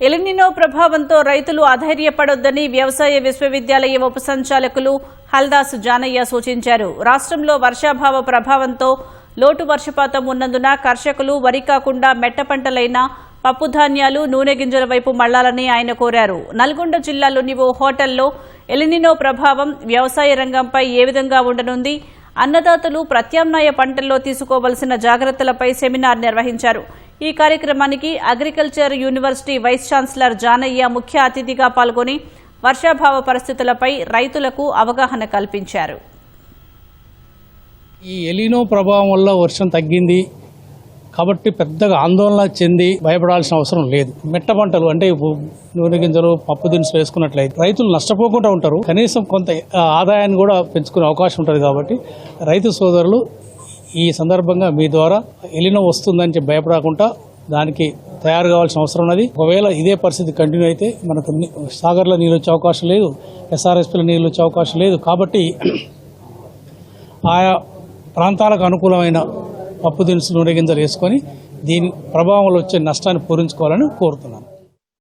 El Niño ప్రభావంతో రైతులు అధైర్యపడొద్దని వ్యవసాయ విశ్వవిద్యాలయ ఉప సంచాలకులు హల్దాస్ జానయ్య సూచించారు. రాష్ట్రంలో వర్షాభావ ప్రభావంతో లోటు వర్షపాతం ఉన్నందున కర్షకులు వరి కాకుండా మెట్ట పంటలైన పప్పుధాన్యాలు, నూనె గింజల వైపు మళ్లాలని ఆయన కోరారు. నల్గొండ జిల్లాలోని ఓ హోటల్లో ఎలినినో ప్రభావం వ్యవసాయ రంగంపై ఏ విధంగా ఉండనుంది, అన్నదాతలు ప్రత్యామ్నాయ పంటల్లో తీసుకోవాల్సిన జాగ్రత్తలపై సెమినార్ నిర్వహించారు. ఈ కార్యక్రమానికి agriculture university vice chancellor Janaiah ముఖ్య అతిథిగా పాల్గొని వర్షాభావ పరిస్థితులపై రైతులకు అవగాహన కల్పించారు. ఈ ఎలినో ప్రభావం వల్ల వర్షం తగ్గింది కాబట్టి పెద్దగా ఆందోళన చెంది భయపడాల్సిన అవసరం లేదు. మెట్ట పంటలు అంటే నూనె గింజలు, పప్పు దినుసులు వేసుకున్నట్లయితే రైతులు నష్టపోకుండా ఉంటారు. కనీసం కొంత ఆదాయాన్ని కూడా పెంచుకునే అవకాశం ఉంటుంది. కాబట్టి రైతు సోదరులు ఈ సందర్భంగా మీ ద్వారా ఎలినో వస్తుందని చెప్పి భయపడకుండా దానికి తయారు కావాల్సిన అవసరం ఉన్నది. ఒకవేళ ఇదే పరిస్థితి కంటిన్యూ అయితే మనకు సాగర్లో నీళ్ళు వచ్చే అవకాశం లేదు, ఎస్ఆర్ఎస్పీలో నీళ్ళు వచ్చే అవకాశం లేదు. కాబట్టి ఆయా ప్రాంతాలకు అనుకూలమైన పప్పు దినుసులు, నూనె గింజలు వేసుకొని దీని ప్రభావంలో వచ్చే నష్టాన్ని పూరించుకోవాలని కోరుతున్నాను.